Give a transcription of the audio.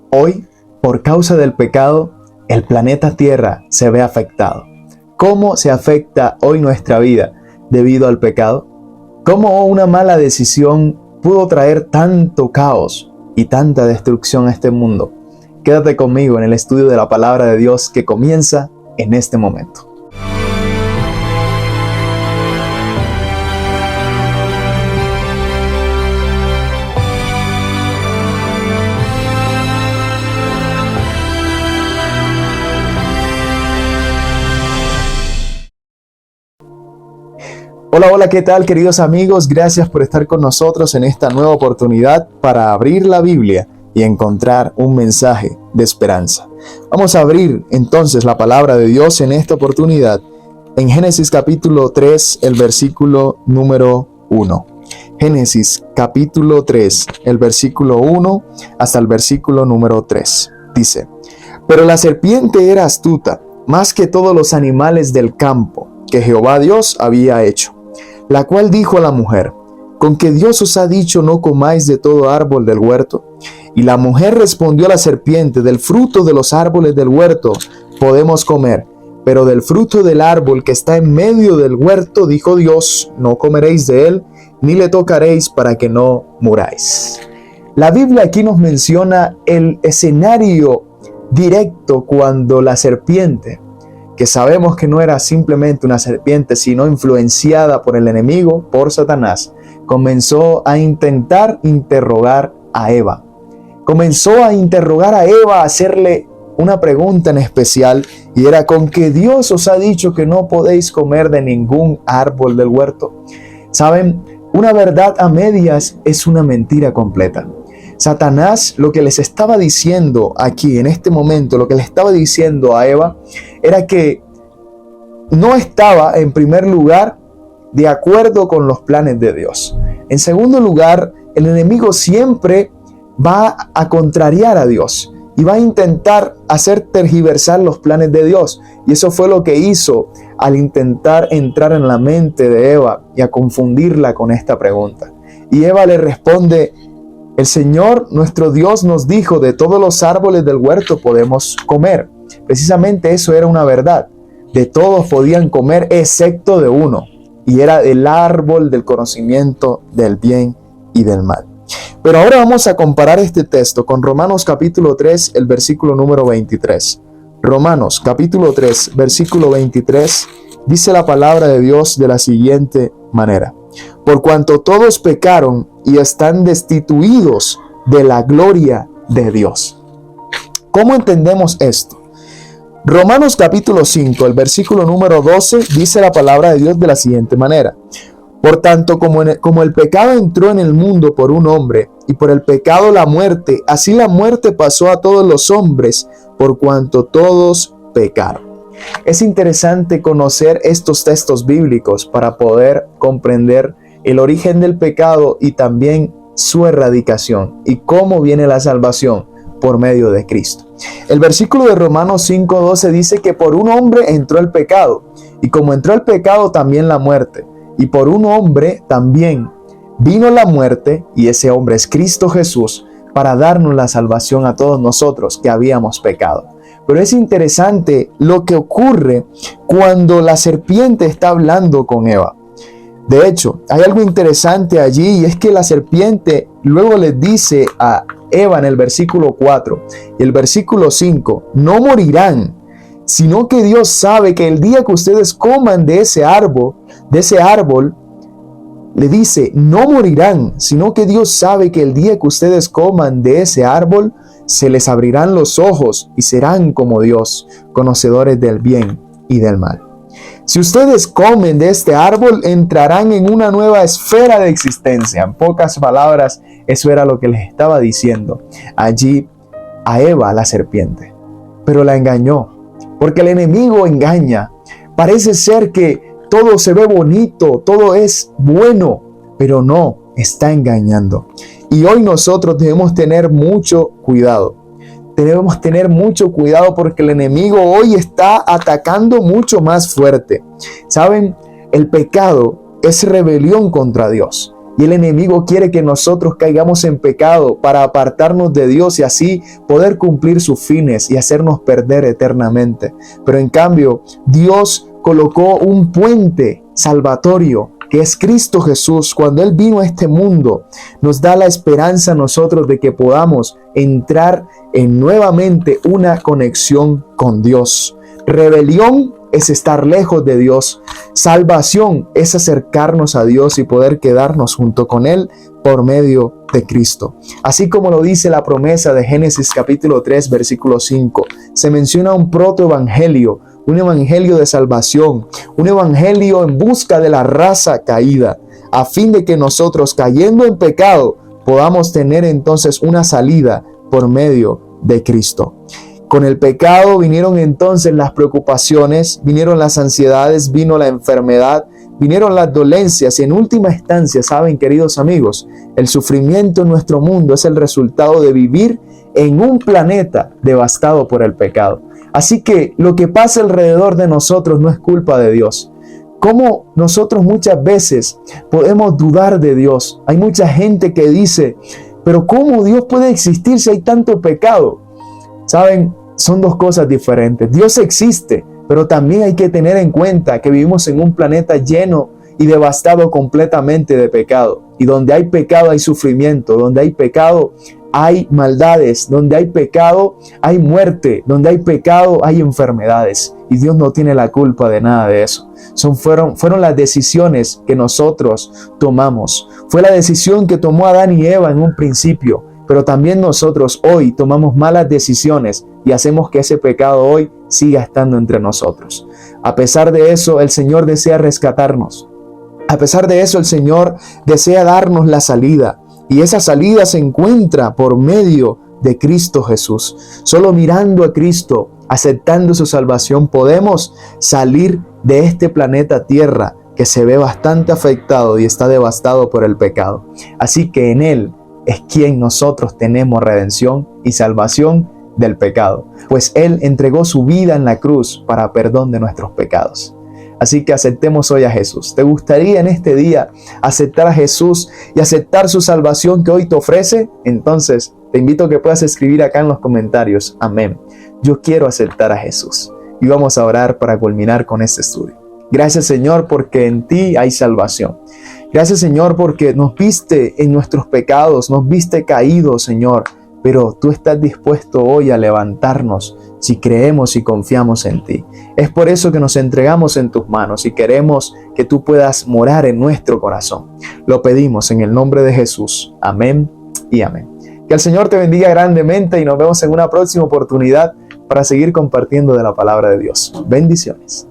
Hoy, por causa del pecado, el planeta Tierra se ve afectado. ¿Cómo se afecta hoy nuestra vida debido al pecado? ¿Cómo una mala decisión pudo traer tanto caos y tanta destrucción a este mundo? Quédate conmigo en el estudio de la palabra de Dios que comienza en este momento. Hola, ¿qué tal, queridos amigos? Gracias por estar con nosotros en esta nueva oportunidad para abrir la Biblia y encontrar un mensaje de esperanza. Vamos a abrir entonces la palabra de Dios en esta oportunidad en Génesis capítulo 3, el versículo número 1. Génesis capítulo 3, el versículo 1 hasta el versículo número 3. Dice: Pero la serpiente era astuta, más que todos los animales del campo que Jehová Dios había hecho, la cual dijo a la mujer: ¿Con que Dios os ha dicho no comáis de todo árbol del huerto? Y la mujer respondió a la serpiente: Del fruto de los árboles del huerto podemos comer, pero del fruto del árbol que está en medio del huerto, dijo Dios, no comeréis de él, ni le tocaréis para que no muráis. La Biblia aquí nos menciona el escenario directo cuando la serpiente, que sabemos que no era simplemente una serpiente, sino influenciada por el enemigo, por Satanás, comenzó a intentar interrogar a Eva. Comenzó a interrogar a Eva, a hacerle una pregunta en especial, y era: ¿con que Dios os ha dicho que no podéis comer de ningún árbol del huerto? ¿Saben? Una verdad a medias es una mentira completa. Satanás lo que les estaba diciendo aquí, en este momento, lo que le estaba diciendo a Eva, era que no estaba, en primer lugar, de acuerdo con los planes de Dios. En segundo lugar, el enemigo siempre va a contrariar a Dios y va a intentar hacer tergiversar los planes de Dios. Y eso fue lo que hizo al intentar entrar en la mente de Eva y a confundirla con esta pregunta. Y Eva le responde: el Señor, nuestro Dios, nos dijo, de todos los árboles del huerto podemos comer. Precisamente eso era una verdad. De todos podían comer excepto de uno, y era el árbol del conocimiento del bien y del mal. Pero ahora vamos a comparar este texto con Romanos capítulo 3, el versículo número 23. Romanos capítulo 3, versículo 23, dice la palabra de Dios de la siguiente manera: Por cuanto todos pecaron y están destituidos de la gloria de Dios. ¿Cómo entendemos esto? Romanos capítulo 5, el versículo número 12, dice la palabra de Dios de la siguiente manera: Por tanto, como el pecado entró en el mundo por un hombre, y por el pecado la muerte, así la muerte pasó a todos los hombres, por cuanto todos pecaron. Es interesante conocer estos textos bíblicos para poder comprender el origen del pecado y también su erradicación y cómo viene la salvación por medio de Cristo. El versículo de Romanos 5:12 dice que por un hombre entró el pecado, y como entró el pecado también la muerte, y por un hombre también vino la muerte, y ese hombre es Cristo Jesús, para darnos la salvación a todos nosotros que habíamos pecado. Pero es interesante lo que ocurre cuando la serpiente está hablando con Eva. De hecho, hay algo interesante allí, y es que la serpiente luego le dice a Eva en el versículo 4 y el versículo 5, no morirán, sino que Dios sabe que el día que ustedes coman de ese árbol, le dice, no morirán, sino que Dios sabe que el día que ustedes coman de ese árbol, se les abrirán los ojos y serán como Dios, conocedores del bien y del mal. Si ustedes comen de este árbol, entrarán en una nueva esfera de existencia. En pocas palabras, eso era lo que les estaba diciendo allí a Eva, la serpiente. Pero la engañó, porque el enemigo engaña. Parece ser que todo se ve bonito, todo es bueno, pero no, está engañando. Y hoy nosotros debemos tener mucho cuidado. Debemos tener mucho cuidado porque el enemigo hoy está atacando mucho más fuerte. ¿Saben? El pecado es rebelión contra Dios. Y el enemigo quiere que nosotros caigamos en pecado para apartarnos de Dios y así poder cumplir sus fines y hacernos perder eternamente. Pero en cambio, Dios colocó un puente salvatorio, que es Cristo Jesús. Cuando Él vino a este mundo, nos da la esperanza a nosotros de que podamos entrar en nuevamente una conexión con Dios. Rebelión es estar lejos de Dios. Salvación es acercarnos a Dios y poder quedarnos junto con Él por medio de Cristo. Así como lo dice la promesa de Génesis capítulo 3, versículo 5, se menciona un protoevangelio, un evangelio de salvación, un evangelio en busca de la raza caída, a fin de que nosotros, cayendo en pecado, podamos tener entonces una salida por medio de Cristo. Con el pecado vinieron entonces las preocupaciones, vinieron las ansiedades, vino la enfermedad, vinieron las dolencias y en última instancia, saben, queridos amigos, el sufrimiento en nuestro mundo es el resultado de vivir en un planeta devastado por el pecado. Así que lo que pasa alrededor de nosotros no es culpa de Dios. Como nosotros muchas veces podemos dudar de Dios. Hay mucha gente que dice, pero ¿cómo Dios puede existir si hay tanto pecado? Saben, son dos cosas diferentes. Dios existe, pero también hay que tener en cuenta que vivimos en un planeta lleno y devastado completamente de pecado. Y donde hay pecado hay sufrimiento, donde hay pecado hay maldades, donde hay pecado hay muerte, donde hay pecado hay enfermedades. Y Dios no tiene la culpa de nada de eso. Fueron las decisiones que nosotros tomamos. Fue la decisión que tomó Adán y Eva en un principio. Pero también nosotros hoy tomamos malas decisiones y hacemos que ese pecado hoy siga estando entre nosotros. A pesar de eso, el Señor desea rescatarnos. A pesar de eso, el Señor desea darnos la salida. Y esa salida se encuentra por medio de Cristo Jesús. Solo mirando a Cristo, aceptando su salvación, podemos salir de este planeta Tierra que se ve bastante afectado y está devastado por el pecado. Así que en Él es quien nosotros tenemos redención y salvación del pecado, pues Él entregó su vida en la cruz para perdón de nuestros pecados. Así que aceptemos hoy a Jesús. ¿Te gustaría en este día aceptar a Jesús y aceptar su salvación que hoy te ofrece? Entonces te invito a que puedas escribir acá en los comentarios, amén. Yo quiero aceptar a Jesús. Y vamos a orar para culminar con este estudio. Gracias, Señor, porque en ti hay salvación. Gracias, Señor, porque nos viste en nuestros pecados, nos viste caídos, Señor, pero tú estás dispuesto hoy a levantarnos si creemos y confiamos en ti. Es por eso que nos entregamos en tus manos y queremos que tú puedas morar en nuestro corazón. Lo pedimos en el nombre de Jesús. Amén y amén. Que el Señor te bendiga grandemente y nos vemos en una próxima oportunidad para seguir compartiendo de la palabra de Dios. Bendiciones.